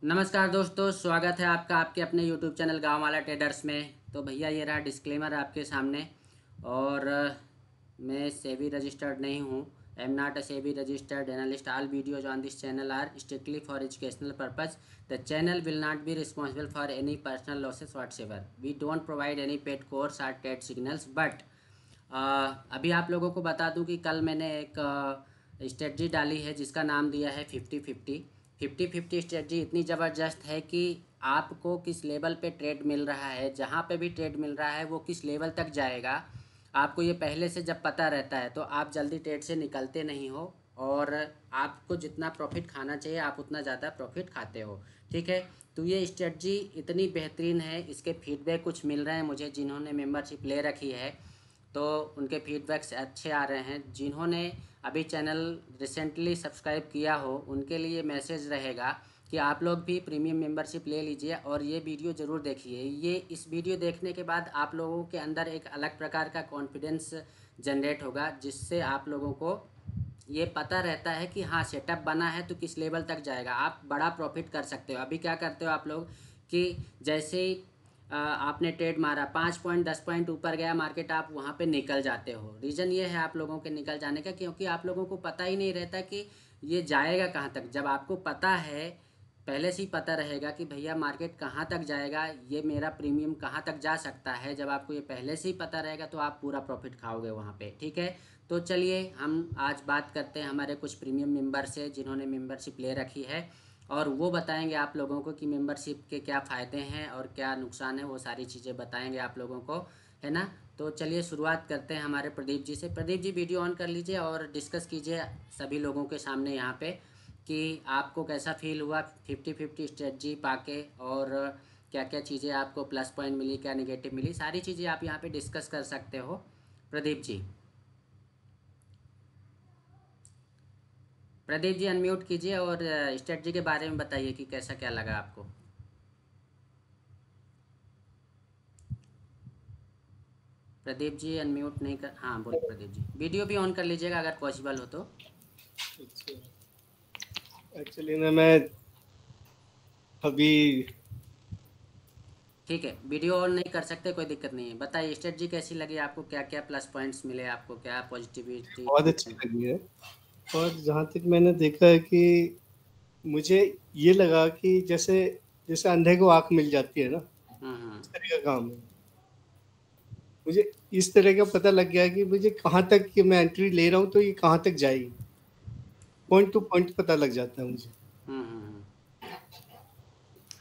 नमस्कार दोस्तों, स्वागत है आपका आपके अपने यूट्यूब चैनल गांव वाला ट्रेडर्स में। तो भैया ये रहा डिस्क्लेमर आपके सामने। और मैं सेबी रजिस्टर्ड नहीं हूँ। I am not a SEBI registered analyst. All videos on this channel are strictly for educational purpose. The channel will not be responsible for any personal losses whatsoever. We don't provide any paid course or trade signals but अभी आप लोगों को बता दूं कि कल मैंने एक स्ट्रेटजी डाली है जिसका नाम दिया है 50-50। 50-50 स्ट्रेटजी इतनी ज़बरदस्त है कि आपको किस लेवल पे ट्रेड मिल रहा है, जहाँ पे भी ट्रेड मिल रहा है वो किस लेवल तक जाएगा, आपको ये पहले से जब पता रहता है तो आप जल्दी ट्रेड से निकलते नहीं हो। और आपको जितना प्रॉफिट खाना चाहिए आप उतना ज़्यादा प्रॉफिट खाते हो। ठीक है। तो ये स्ट्रेटजी इतनी बेहतरीन है, इसके फीडबैक कुछ मिल रहे हैं मुझे जिन्होंने मेंबरशिप ले रखी है। तो उनके फीडबैक्स अच्छे आ रहे हैं। जिन्होंने अभी चैनल रिसेंटली सब्सक्राइब किया हो उनके लिए मैसेज रहेगा कि आप लोग भी प्रीमियम मेंबरशिप ले लीजिए और ये वीडियो ज़रूर देखिए। ये इस वीडियो देखने के बाद आप लोगों के अंदर एक अलग प्रकार का कॉन्फिडेंस जनरेट होगा, जिससे आप लोगों को ये पता रहता है कि हाँ सेटअप बना है तो किस लेवल तक जाएगा, आप बड़ा प्रॉफिट कर सकते हो। अभी क्या करते हो आप लोग कि जैसे ही आपने ट्रेड मारा 5 पॉइंट 10 पॉइंट ऊपर गया मार्केट, आप वहाँ पे निकल जाते हो। रीज़न ये है आप लोगों के निकल जाने का, क्योंकि आप लोगों को पता ही नहीं रहता कि ये जाएगा कहाँ तक। जब आपको पता है, पहले से ही पता रहेगा कि भैया मार्केट कहाँ तक जाएगा, ये मेरा प्रीमियम कहाँ तक जा सकता है, जब आपको ये पहले से ही पता रहेगा तो आप पूरा प्रॉफिट खाओगे वहाँ पे। ठीक है। तो चलिए हम आज बात करते हैं हमारे कुछ प्रीमियम मेंबर से जिन्होंने मेंबरशिप ले रखी है, और वो बताएंगे आप लोगों को कि मेंबरशिप के क्या फ़ायदे हैं और क्या नुकसान है, वो सारी चीज़ें बताएंगे आप लोगों को, है ना। तो चलिए शुरुआत करते हैं हमारे प्रदीप जी से। प्रदीप जी वीडियो ऑन कर लीजिए और डिस्कस कीजिए सभी लोगों के सामने यहाँ पे कि आपको कैसा फील हुआ 50-50 स्ट्रेटजी पाके, और क्या क्या चीज़ें आपको प्लस पॉइंट मिली, क्या नेगेटिव मिली, सारी चीज़ें आप यहाँ पे डिस्कस कर सकते हो। प्रदीप जी। प्रदीप जी अनम्यूट कीजिए और स्ट्रेटजी के बारे में बताइए कि कैसा क्या लगा आपको। प्रदीप जी अनम्यूट नहीं कर, हाँ बोलो प्रदीप जी। वीडियो भी ऑन कर लीजिएगा अगर पॉसिबल हो तो। एक्चुअली ना मैं अभी ठीक है, वीडियो ऑन नहीं कर सकते कोई दिक्कत नहीं है। बताइए स्ट्रेटजी कैसी लगी आपको, क्या क्या प्लस पॉइंट्स मिले आपको, क्या पॉजिटिविटी। बहुत अच्छी लगी है। और जहाँ तक मैंने देखा है कि मुझे ये लगा कि जैसे जैसे अंधे को आँख मिल जाती है ना, हम्म। इस तरह का काम है। मुझे इस तरह का पता लग गया कि मुझे कहाँ तक कि मैं एंट्री ले रहा हूँ तो ये कहाँ तक जाएगी। पॉइंट टू पॉइंट पता लग जाता है मुझे।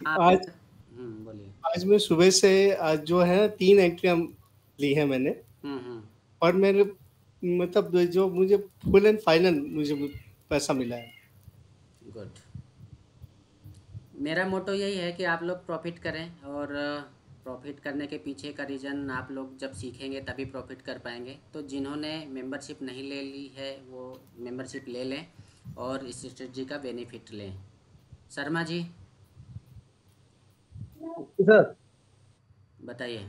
हाँ आज बोलिए। आज मैं सुबह से आज जो है 3 एंट्रियाँ ली हैं मैंने। हम्म। और मेरे मतलब जो मुझे फुल एंड फाइनल मुझे पैसा मिला है। गुड। मेरा मोटो यही है कि आप लोग प्रॉफिट करें, और प्रॉफिट करने के पीछे का रीज़न आप लोग जब सीखेंगे तभी प्रॉफिट कर पाएंगे। तो जिन्होंने मेंबरशिप नहीं ले ली है वो मेंबरशिप ले लें और इस स्ट्रेटजी का बेनिफिट लें। शर्मा जी सर बताइए।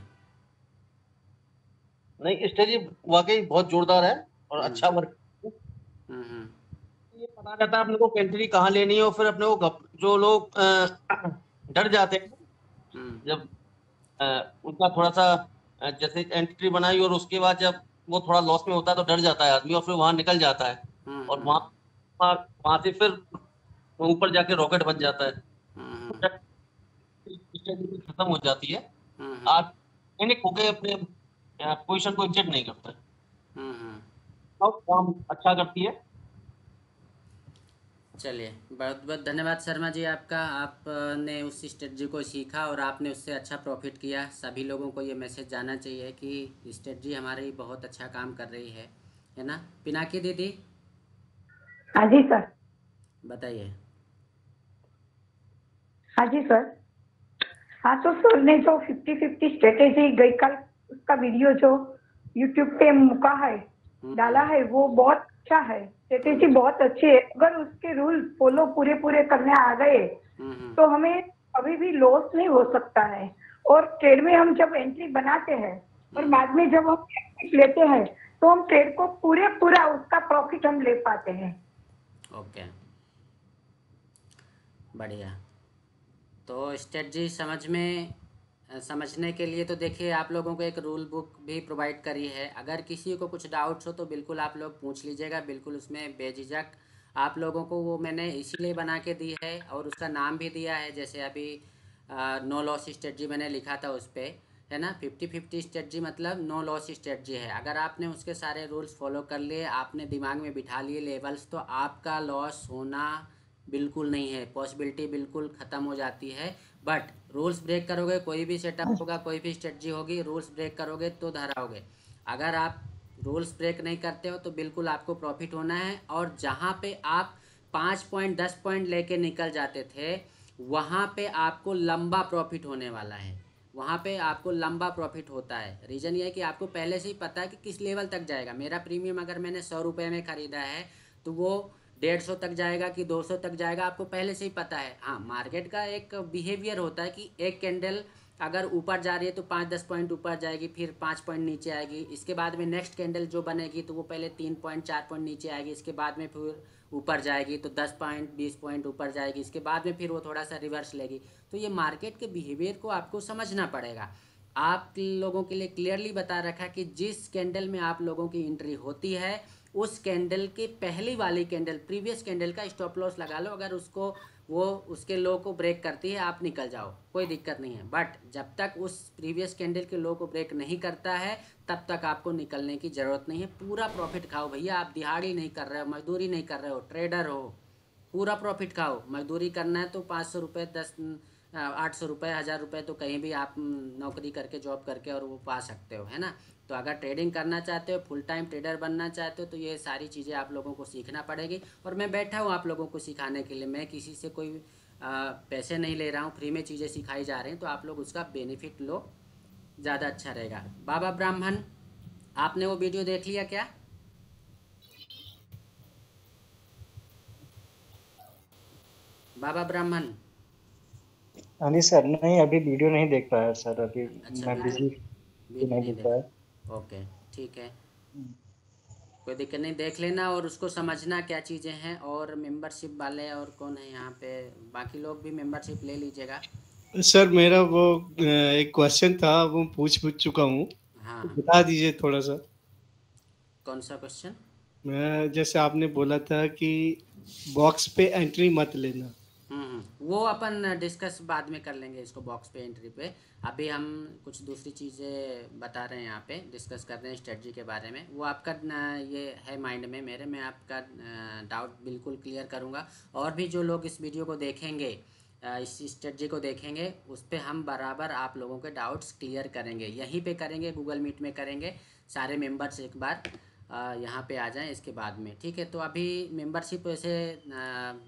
नहीं, स्ट्रेटजी वाकई बहुत जोरदार है और हम्म अच्छा वर्क। हम्म। ये पता रहता है अपने को एंट्री कहाँ लेनी है, और फिर अपने को जो लोग डर जाते हैं हम्म जब उनका थोड़ा सा जैसे एंट्री बनाई और उसके बाद जब वो थोड़ा लॉस में होता है तो डर जाता है आदमी और फिर वहां निकल जाता है। हम्म और हम्म वहां वहां से फिर ऊपर जाके रॉकेट बन जाता है। हम्म स्ट्रेटजी खत्म हो जाती है। हम्म आप पैनिक होके अपने पोजीशन को एग्जिट नहीं करते। हम्म। और काम अच्छा करती है। चलिए बहुत बहुत धन्यवाद शर्मा जी आपका। आपने उस स्ट्रेटजी को सीखा और आपने उससे अच्छा प्रॉफिट किया। सभी लोगों को ये मैसेज जाना चाहिए कि स्ट्रेटजी हमारी बहुत अच्छा काम कर रही है ना। पिनाकी दीदी हाँ जी सर। बताइए। हाँ जी सर। हाँ तो सर ने जो 50-50 स्ट्रेटेजी गई कल उसका वीडियो जो यूट्यूब पे मुका है डाला हम्म है वो बहुत अच्छा है। स्ट्रेटेजी बहुत अच्छी है। अगर उसके रूल फॉलो पूरे पूरे करने आ गए हम्म तो हमें कभी भी लॉस नहीं हो सकता है। और ट्रेड में हम जब एंट्री बनाते हैं और हम्म। बाद में जब हम exit लेते हैं तो हम ट्रेड को पूरे पूरा उसका प्रॉफिट हम ले पाते हैं। ओके बढ़िया। तो स्ट्रेटजी समझने के लिए तो देखिए आप लोगों को एक रूल बुक भी प्रोवाइड करी है। अगर किसी को कुछ डाउट्स हो तो बिल्कुल आप लोग पूछ लीजिएगा, बिल्कुल उसमें बेझिझक। आप लोगों को वो मैंने इसीलिए बना के दी है और उसका नाम भी दिया है। जैसे अभी नो लॉस स्ट्रेटजी मैंने लिखा था उस पर, है ना। 50-50 स्ट्रेटजी मतलब नो लॉस स्ट्रेटजी है। अगर आपने उसके सारे रूल्स फॉलो कर लिए, आपने दिमाग में बिठा लिए लेवल्स, तो आपका लॉस होना बिल्कुल नहीं है, पॉसिबिलिटी बिल्कुल ख़त्म हो जाती है। बट रूल्स ब्रेक करोगे, कोई भी सेटअप होगा, कोई भी स्ट्रेटजी होगी, रूल्स ब्रेक करोगे तो धराओगे। अगर आप रूल्स ब्रेक नहीं करते हो तो बिल्कुल आपको प्रॉफिट होना है। और जहाँ पे आप 5 पॉइंट 10 पॉइंट लेके निकल जाते थे, वहाँ पे आपको लंबा प्रॉफिट होने वाला है। वहाँ पे आपको लंबा प्रॉफिट होता है। रीज़न ये है कि आपको पहले से ही पता है कि किस लेवल तक जाएगा। मेरा प्रीमियम अगर मैंने 100 रुपये में ख़रीदा है तो वो 150 तक जाएगा कि 200 तक जाएगा, आपको पहले से ही पता है। हाँ, मार्केट का एक बिहेवियर होता है कि एक कैंडल अगर ऊपर जा रही है तो 5-10 पॉइंट ऊपर जाएगी, फिर 5 पॉइंट नीचे आएगी। इसके बाद में नेक्स्ट कैंडल जो बनेगी तो वो पहले 3 पॉइंट 4 पॉइंट नीचे आएगी, इसके बाद में फिर ऊपर जाएगी तो 10 पॉइंट 20 पॉइंट ऊपर जाएगी, इसके बाद में फिर वो थोड़ा सा रिवर्स लेगी। तो ये मार्केट के बिहेवियर को आपको समझना पड़ेगा। आप लोगों के लिए क्लियरली बता रखा कि जिस कैंडल में आप लोगों की एंट्री होती है, उस कैंडल के पहली वाली कैंडल, प्रीवियस कैंडल का स्टॉप लॉस लगा लो। अगर उसको वो उसके लो को ब्रेक करती है, आप निकल जाओ, कोई दिक्कत नहीं है। बट जब तक उस प्रीवियस कैंडल के लो को ब्रेक नहीं करता है, तब तक आपको निकलने की ज़रूरत नहीं है। पूरा प्रॉफिट खाओ भैया। आप दिहाड़ी नहीं कर रहे हो, मजदूरी नहीं कर रहे हो, ट्रेडर हो, पूरा प्रॉफिट खाओ। मजदूरी करना है तो 500 रुपये, 800 रुपये, 1000 रुपये तो कहीं भी आप नौकरी करके, जॉब करके और वो पा सकते हो, है ना। तो अगर ट्रेडिंग करना चाहते हो, फुल टाइम ट्रेडर बनना चाहते हो, तो ये सारी चीज़ें आप लोगों को सीखना पड़ेगी। और मैं बैठा हूँ आप लोगों को सिखाने के लिए। मैं किसी से कोई पैसे नहीं ले रहा हूँ, फ्री में चीज़ें सिखाई जा रही हैं, तो आप लोग उसका बेनिफिट लो, ज़्यादा अच्छा रहेगा। बाबा ब्राह्मण, आपने वो वीडियो देख लिया क्या? बाबा ब्राह्मण। हाँ जी सर, नहीं अभी वीडियो नहीं देख पाया सर, अभी अच्छा, मैं बिजी वीडियो नहीं नहीं देख पाया। देख, ओके, ठीक है, कोई दिक्कत नहीं, देख लेना और उसको समझना क्या चीज़ें हैं। और मेंबरशिप वाले और कौन है यहाँ पे, बाकी लोग भी मेंबरशिप ले लीजिएगा। सर मेरा वो एक क्वेश्चन था, वो पूछ चुका हूँ, हाँ तो हाँ, बता दीजिए थोड़ा सा। कौन सा क्वेश्चन? मैं जैसे आपने बोला था कि बॉक्स पे एंट्री मत लेना। वो अपन डिस्कस बाद में कर लेंगे इसको, बॉक्स पे एंट्री पे। अभी हम कुछ दूसरी चीज़ें बता रहे हैं, यहाँ पे डिस्कस कर रहे हैं स्ट्रेटजी के बारे में। वो आपका ये है माइंड में मेरे, मैं आपका डाउट बिल्कुल क्लियर करूँगा। और भी जो लोग इस वीडियो को देखेंगे, इस स्ट्रेटजी को देखेंगे, उस पर हम बराबर आप लोगों के डाउट्स क्लियर करेंगे। यहीं पे करेंगे, गूगल मीट में करेंगे। सारे मेंबर्स एक बार यहाँ पे आ जाएं इसके बाद में, ठीक है। तो अभी मेंबरशिप वैसे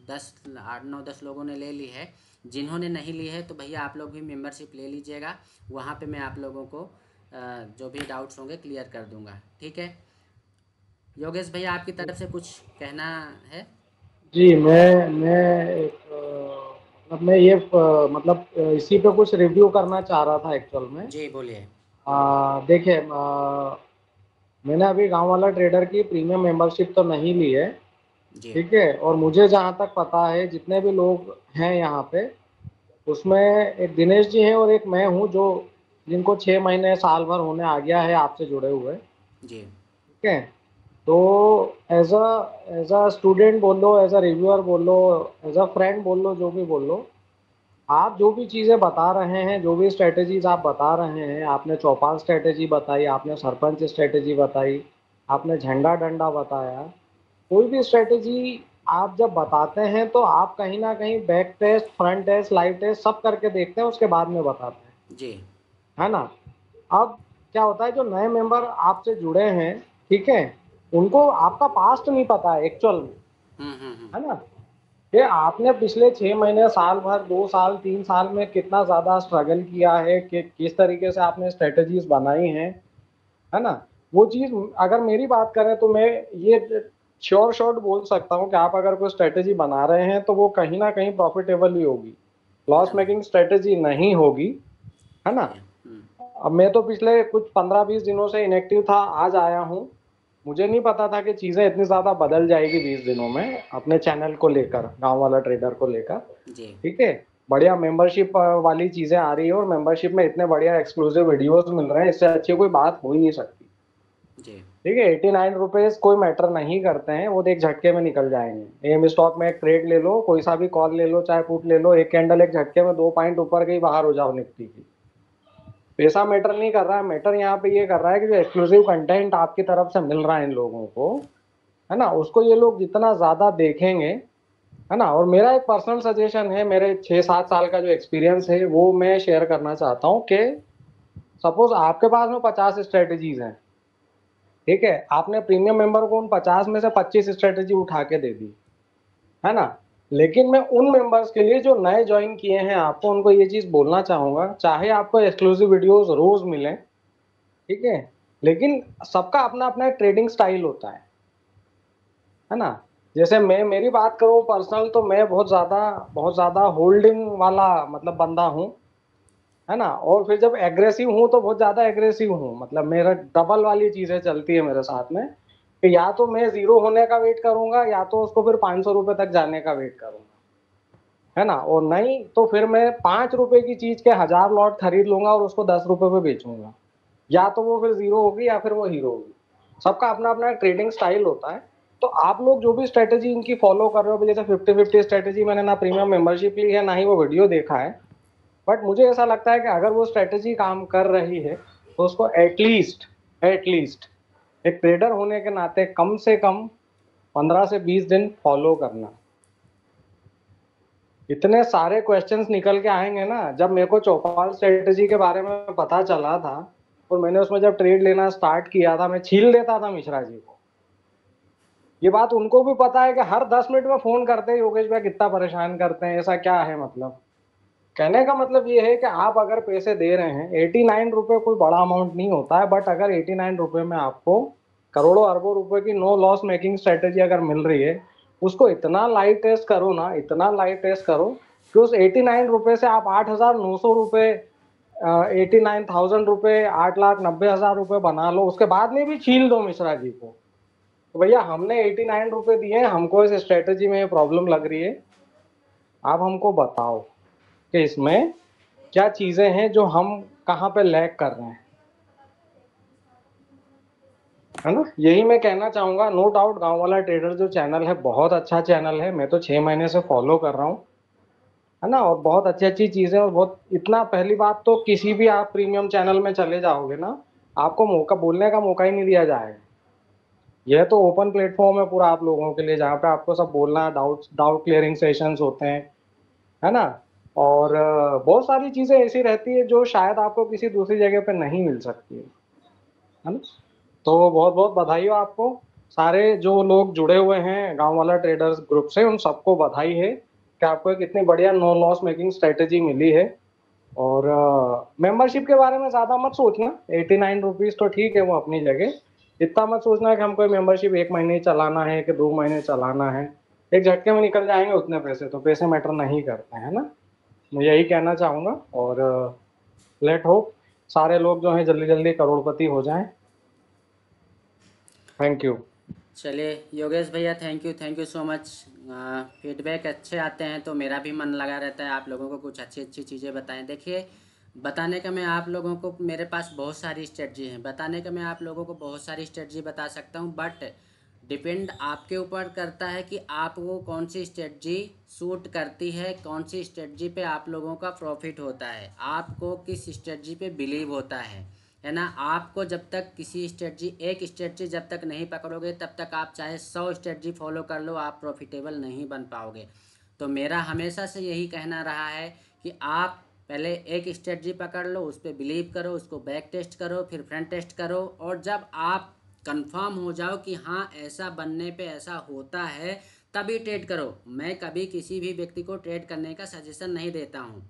8-9-10 लोगों ने ले ली है। जिन्होंने नहीं ली है तो भैया आप लोग भी मेंबरशिप ले लीजिएगा। वहाँ पे मैं आप लोगों को जो भी डाउट्स होंगे क्लियर कर दूँगा, ठीक है। योगेश भैया, आपकी तरफ से कुछ कहना है? जी, मैं ये मतलब इसी पे कुछ रिव्यू करना चाह रहा था एक्चुअल में। जी बोलिए। देखिए, मैंने अभी गांव वाला ट्रेडर की प्रीमियम मेंबरशिप तो नहीं ली है, जी ठीक है। और मुझे जहां तक पता है, जितने भी लोग हैं यहाँ पे, उसमें एक दिनेश जी हैं और एक मैं हूँ, जो जिनको 6 महीने साल भर होने आ गया है आपसे जुड़े हुए, जी ठीक है। तो एज अ स्टूडेंट बोल लो, एज अ रिव्यूअर बोल लो, एज अ फ्रेंड बोल लो, जो भी बोल लो, आप जो भी चीज़ें बता रहे हैं, जो भी स्ट्रेटेजीज आप बता रहे हैं, आपने चौपाल स्ट्रेटेजी बताई, आपने सरपंच स्ट्रेटेजी बताई, आपने झंडा डंडा बताया, कोई भी स्ट्रेटेजी आप जब बताते हैं तो आप कहीं ना कहीं back test, front test, live test सब करके देखते हैं, उसके बाद में बताते हैं, जी। है ना। अब क्या होता है, जो नए मेंबर आपसे जुड़े हैं, ठीक है, उनको आपका पास्ट नहीं पता है एक्चुअल में, है ना। ये आपने पिछले 6 महीने, साल भर, 2 साल, 3 साल में कितना ज्यादा स्ट्रगल किया है, कि किस तरीके से आपने स्ट्रेटेजीज बनाई हैं, है ना। वो चीज अगर मेरी बात करें तो मैं ये श्योर शॉट बोल सकता हूँ कि आप अगर कोई स्ट्रेटेजी बना रहे हैं तो वो कहीं ना कहीं प्रॉफिटेबल ही होगी, लॉस मेकिंग स्ट्रेटेजी नहीं होगी, है ना। अब मैं तो पिछले कुछ 15-20 दिनों से इनएक्टिव था, आज आया हूँ। मुझे नहीं पता था कि चीजें इतनी ज्यादा बदल जाएगी 20 दिनों में, अपने चैनल को लेकर, गांव वाला ट्रेडर को लेकर, जी ठीक है। बढ़िया मेंबरशिप वाली चीजें आ रही है और मेंबरशिप में इतने बढ़िया एक्सक्लूसिव वीडियोस मिल रहे हैं, इससे अच्छी कोई बात हो ही नहीं सकती जी। ठीक है। 89 रुपीज कोई मैटर नहीं करते हैं, वो तो एक झटके में निकल जाएंगे। एम स्टॉक में एक ट्रेड ले लो, कोई सा भी कॉल ले लो चाहे पुट ले लो, एक कैंडल एक झटके में 2 पॉइंट ऊपर के ही बाहर हो जाओ निफ्टी की। पैसा मैटर नहीं कर रहा है, मैटर यहाँ पे ये कर रहा है कि जो एक्सक्लूसिव कंटेंट आपकी तरफ से मिल रहा है इन लोगों को, है ना, उसको ये लोग जितना ज्यादा देखेंगे, है ना। और मेरा एक पर्सनल सजेशन है, मेरे 6-7 साल का जो एक्सपीरियंस है वो मैं शेयर करना चाहता हूँ कि सपोज आपके पास में 50 स्ट्रेटेजीज हैं, ठीक है, आपने प्रीमियम मेंबर को उन 50 में से 25 स्ट्रेटेजी उठा के दे दी, है ना। लेकिन मैं उन मेंबर्स के लिए जो नए ज्वाइन किए हैं आपको, उनको ये चीज बोलना चाहूंगा, चाहे आपको एक्सक्लूसिव वीडियोस रोज मिले, ठीक है, लेकिन सबका अपना अपना ट्रेडिंग स्टाइल होता है ना। जैसे मैं मेरी बात करूं पर्सनल, तो मैं बहुत ज्यादा होल्डिंग वाला मतलब बंदा हूं, है ना। और फिर जब एग्रेसिव हूं तो बहुत ज्यादा एग्रेसिव हूं, मतलब मेरा डबल वाली चीजें चलती है मेरे साथ में कि या तो मैं जीरो होने का वेट करूंगा या तो उसको फिर 500 रुपए तक जाने का वेट करूंगा, है ना। और नहीं तो फिर मैं 5 रुपए की चीज के 1000 लॉट खरीद लूंगा और उसको 10 रुपए पे बेचूंगा, या तो वो फिर जीरो होगी या फिर वो हीरो होगी। सबका अपना अपना ट्रेडिंग स्टाइल होता है। तो आप लोग जो भी स्ट्रेटेजी इनकी फॉलो कर रहे हो, जैसे 50-50 स्ट्रेटेजी, मैंने ना प्रीमियम मेंबरशिप ली है ना ही वो वीडियो देखा है, बट मुझे ऐसा लगता है कि अगर वो स्ट्रेटेजी काम कर रही है तो उसको एटलीस्ट एक ट्रेडर होने के नाते कम से कम 15 से 20 दिन फॉलो करना। इतने सारे क्वेश्चंस निकल के आएंगे ना। जब मेरे को चौपाल स्ट्रेटेजी के बारे में पता चला था और मैंने उसमें जब ट्रेड लेना स्टार्ट किया था, मैं छील देता था मिश्रा जी को। ये बात उनको भी पता है कि हर 10 मिनट में फोन करते हैं, योगेश भाई कितना परेशान करते हैं, ऐसा क्या है। मतलब कहने का मतलब ये है कि आप अगर पैसे दे रहे हैं, 89 रुपए कोई बड़ा अमाउंट नहीं होता है, बट अगर 89 रुपए में आपको करोड़ों अरबों रुपए की नो लॉस मेकिंग स्ट्रेटेजी अगर मिल रही है, उसको इतना लाइव टेस्ट करो ना, इतना लाइव टेस्ट करो कि उस 89 रुपए से आप 8,900 रुपए, 89,000 रुपए, 8,90,000 रुपए बना लो, उसके बाद में भी छील दो मिश्रा जी को। तो भैया हमने 89 रुपए दिए, हमको इस स्ट्रेटेजी में प्रॉब्लम लग रही है, आप हमको बताओ कि इसमें क्या चीजें हैं जो हम कहाँ पे लैग कर रहे हैं, है ना। यही मैं कहना चाहूंगा। नो डाउट गांव वाला ट्रेडर जो चैनल है बहुत अच्छा चैनल है, मैं तो 6 महीने से फॉलो कर रहा हूँ, है ना। और बहुत अच्छी अच्छी चीजें, और बहुत इतना, पहली बात तो किसी भी आप प्रीमियम चैनल में चले जाओगे ना, आपको मौका बोलने का मौका ही नहीं दिया जाएगा। यह तो ओपन प्लेटफॉर्म है पूरा आप लोगों के लिए, जहाँ पे आपको सब बोलना है, डाउट क्लियरिंग सेशंस होते हैं, है ना। और बहुत सारी चीजें ऐसी रहती है जो शायद आपको किसी दूसरी जगह पे नहीं मिल सकती है ना। तो बहुत बहुत बधाई हो आपको, सारे जो लोग जुड़े हुए हैं गांव वाला ट्रेडर्स ग्रुप से, उन सबको बधाई है कि आपको एक इतनी बढ़िया नो लॉस मेकिंग स्ट्रेटेजी मिली है। और मेंबरशिप के बारे में ज्यादा मत सोचना, 89 रुपीज तो ठीक है वो अपनी जगह। इतना मत सोचना कि हमको मेंबरशिप 1 महीने चलाना है कि 2 महीने चलाना है, एक झटके में निकल जाएंगे उतने पैसे, तो पैसे मैटर नहीं करते हैं ना। मैं यही कहना चाहूंगा। और लेट होप सारे लोग जो हैं जल्दी जल्दी करोड़पति हो जाएं। Thank you. चलिए योगेश भैया, thank you so much. Feedback अच्छे आते हैं तो मेरा भी मन लगा रहता है आप लोगों को कुछ अच्छी अच्छी चीज़ें बताएं। देखिए, बताने का मैं आप लोगों को, मेरे पास बहुत सारी स्ट्रेटजी हैं, बताने का मैं आप लोगों को बहुत सारी स्ट्रेटजी बता सकता हूं, बट डिपेंड आपके ऊपर करता है कि आपको कौन सी स्ट्रेटजी सूट करती है, कौन सी स्ट्रेटजी पे आप लोगों का प्रॉफिट होता है, आपको किस स्ट्रेटजी पे बिलीव होता है ना। आपको जब तक किसी स्ट्रेटजी, एक स्ट्रेटजी जब तक नहीं पकड़ोगे तब तक आप चाहे 100 स्ट्रेटजी फॉलो कर लो, आप प्रॉफिटेबल नहीं बन पाओगे। तो मेरा हमेशा से यही कहना रहा है कि आप पहले एक स्ट्रेटजी पकड़ लो, उस पर बिलीव करो, उसको बैक टेस्ट करो, फिर फ्रंट टेस्ट करो, और जब आप कंफर्म हो जाओ कि हाँ ऐसा बनने पे ऐसा होता है, तभी ट्रेड करो। मैं कभी किसी भी व्यक्ति को ट्रेड करने का सजेशन नहीं देता हूँ,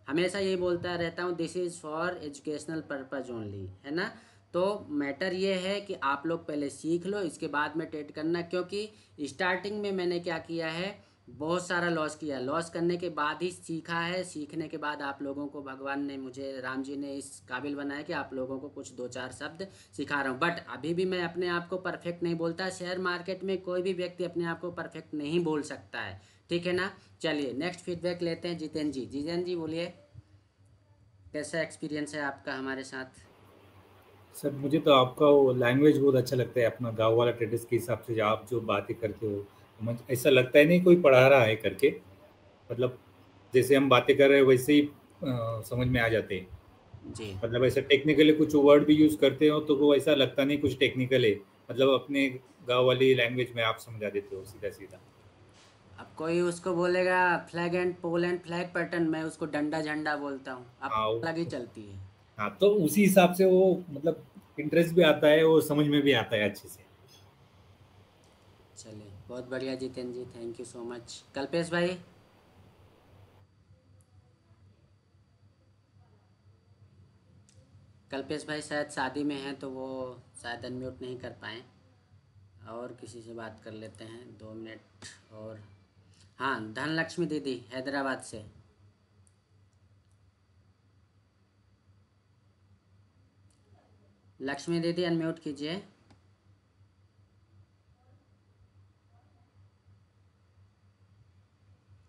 हमेशा यही बोलता रहता हूँ, this is for educational purpose only, है ना। तो मैटर ये है कि आप लोग पहले सीख लो, इसके बाद में ट्रेड करना। क्योंकि स्टार्टिंग में मैंने क्या किया है, बहुत सारा लॉस किया, लॉस करने के बाद ही सीखा है। सीखने के बाद आप लोगों को भगवान ने, मुझे राम जी ने इस काबिल बनाया कि आप लोगों को कुछ 2-4 शब्द सिखा रहा हूँ। बट अभी भी मैं अपने आप को परफेक्ट नहीं बोलता। शेयर मार्केट में कोई भी व्यक्ति अपने आप को परफेक्ट नहीं बोल सकता है, ठीक है ना। चलिए नेक्स्ट फीडबैक लेते हैं जितेंद्र जी। जितेंद्र जी बोलिए, कैसा एक्सपीरियंस है आपका हमारे साथ? सर मुझे तो आपका वो लैंग्वेज बहुत अच्छा लगता है, अपना गाँव वाला ट्रेडिशन के हिसाब से जो आप जो बातें करते हो, मुझे ऐसा लगता है नहीं कोई पढ़ा रहा है करके, मतलब जैसे हम बातें कर रहे हैं वैसे ही समझ में आ जाते हैं। जी मतलब ऐसा टेक्निकली कुछ वर्ड भी यूज़ करते हो तो वो ऐसा लगता नहीं कुछ टेक्निकल है, मतलब अपने गाँव वाली लैंग्वेज में आप समझा देते हो सीधा सीधा। अब कोई उसको बोलेगा flag and pole and flag pattern, मैं उसको डंडा झंडा बोलता हूँ, अब हाँ अलग ही चलती है। हाँ, तो उसी हिसाब से वो मतलब इंटरेस्ट भी आता है और समझ में भी आता है अच्छे से। चलिए बहुत बढ़िया Jitendra ji, thank you so much. Kalpesh भाई? कल्पेश भाई शायद शादी में हैं तो वो शायद अनम्यूट नहीं कर पाएँ, और किसी से बात कर लेते हैं 2 मिनट और। हाँ, धनलक्ष्मी दीदी हैदराबाद से। लक्ष्मी दीदी अनम्यूट कीजिए।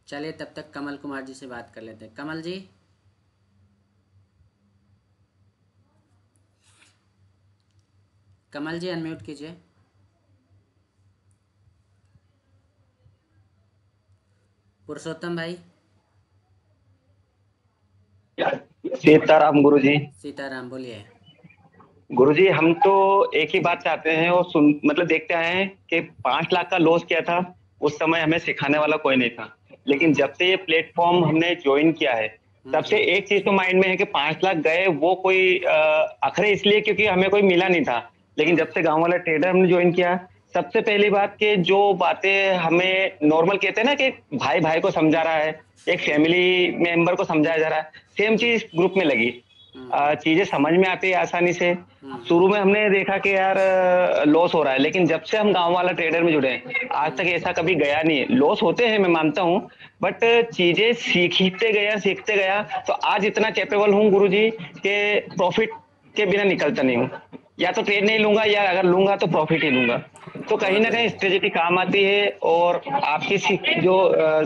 चलिए तब तक कमल कुमार जी से बात कर लेते हैं। कमल जी? कमल जी अनम्यूट कीजिए। पुरुषोत्तम भाई? सीताराम गुरुजी। सीताराम बोलिए। गुरुजी हम तो एक ही बात चाहते हैं और सुन मतलब देखते आए हैं कि 5 लाख का लॉस किया था, उस समय हमें सिखाने वाला कोई नहीं था, लेकिन जब से ये प्लेटफॉर्म हमने ज्वाइन किया है तब से एक चीज तो माइंड में है कि 5 लाख गए वो कोई अखरे इसलिए क्योंकि हमें कोई मिला नहीं था, लेकिन जब से गांव वाला ट्रेडर हमने ज्वाइन किया, सबसे पहली बात कि जो बातें हमें नॉर्मल कहते हैं ना कि भाई भाई को समझा रहा है, एक फैमिली मेंबर को समझाया जा रहा है, सेम चीज ग्रुप में लगी। चीजें समझ में आती है आसानी से। शुरू में हमने देखा कि यार लॉस हो रहा है, लेकिन जब से हम गांव वाला ट्रेडर में जुड़े हैं आज तक ऐसा कभी गया नहीं है। लॉस होते हैं मैं मानता हूँ, बट चीजें सीखते गया तो आज इतना कैपेबल हूँ गुरुजी कि प्रॉफिट के बिना निकलता नहीं हूँ। या तो ट्रेड नहीं लूंगा या अगर लूंगा तो प्रॉफिट ही लूंगा। तो कहीं ना कहीं स्ट्रेटेजी काम आती है, और आपकी जो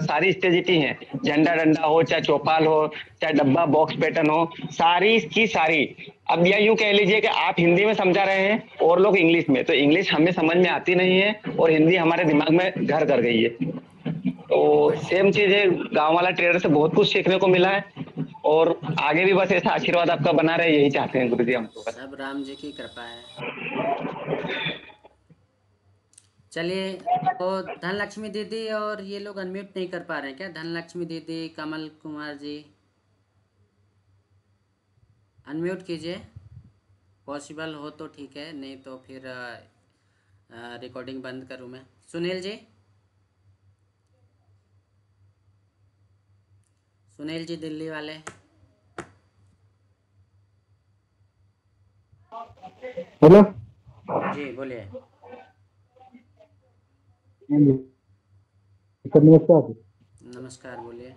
सारी स्ट्रेटेजी है, झंडा डंडा हो चाहे चौपाल हो चाहे डब्बा बॉक्स पैटर्न हो, सारी की सारी, अब या यूं कह लीजिए कि आप हिंदी में समझा रहे हैं और लोग इंग्लिश में, तो इंग्लिश हमें समझ में आती नहीं है और हिंदी हमारे दिमाग में घर कर गई है। तो सेम चीज है, गांव वाला ट्रेडर से बहुत कुछ सीखने को मिला है, और आगे भी बस ऐसा आशीर्वाद आपका बना रहे यही चाहते हैं गुरुजी हम तो बस। सब राम जी की कृपा है। चलिए, तो धनलक्ष्मी दीदी और ये लोग अनम्यूट नहीं कर पा रहे हैं क्या? धनलक्ष्मी दीदी, कमल कुमार जी अनम्यूट कीजिए, पॉसिबल हो तो ठीक है, नहीं तो फिर रिकॉर्डिंग बंद करूँ मैं। सुनील जी? सुनील जी दिल्ली वाले? हेलो जी बोलिए। नमस्कार। नमस्कार, बोलिए।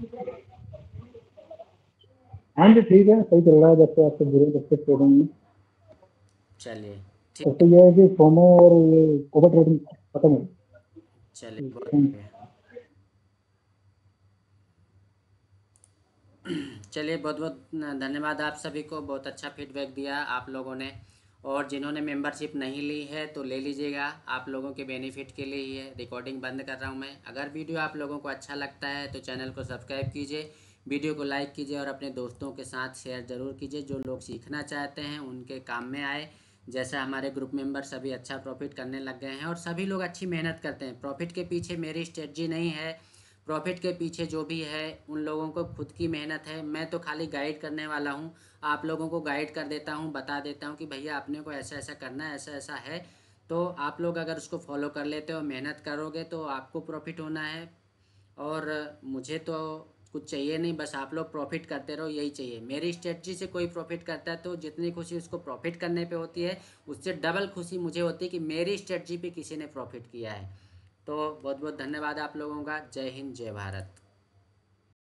हाँ जी ठीक है, सही चल रहा है, जब से आपसे जुड़े जब से ट्रेडिंग में। चलिए ठीक। तो ये है कि फोमो और ये ओवर ट्रेडिंग खत्म हो। चलिए बहुत बढ़िया। चलिए बहुत बहुत धन्यवाद आप सभी को, बहुत अच्छा फीडबैक दिया आप लोगों ने, और जिन्होंने मेंबरशिप नहीं ली है तो ले लीजिएगा, आप लोगों के बेनिफिट के लिए ही है। रिकॉर्डिंग बंद कर रहा हूँ मैं। अगर वीडियो आप लोगों को अच्छा लगता है तो चैनल को सब्सक्राइब कीजिए, वीडियो को लाइक कीजिए और अपने दोस्तों के साथ शेयर ज़रूर कीजिए, जो लोग सीखना चाहते हैं उनके काम में आए। जैसा हमारे ग्रुप मेंबर सभी अच्छा प्रॉफिट करने लग गए हैं और सभी लोग अच्छी मेहनत करते हैं। प्रॉफिट के पीछे मेरी स्ट्रेटजी नहीं है, प्रॉफिट के पीछे जो भी है उन लोगों को खुद की मेहनत है। मैं तो खाली गाइड करने वाला हूँ, आप लोगों को गाइड कर देता हूँ, बता देता हूँ कि भैया अपने को ऐसा ऐसा करना है, ऐसा ऐसा है। तो आप लोग अगर उसको फॉलो कर लेते हो, मेहनत करोगे तो आपको प्रॉफिट होना है, और मुझे तो कुछ चाहिए नहीं, बस आप लोग प्रॉफिट करते रहो, यही चाहिए। मेरी स्ट्रेटजी से कोई प्रॉफिट करता है तो जितनी खुशी उसको प्रॉफिट करने पे होती है, उससे डबल खुशी मुझे होती है कि मेरी स्ट्रेटजी पे किसी ने प्रॉफिट किया है। तो बहुत बहुत धन्यवाद आप लोगों का। जय हिंद, जय भारत।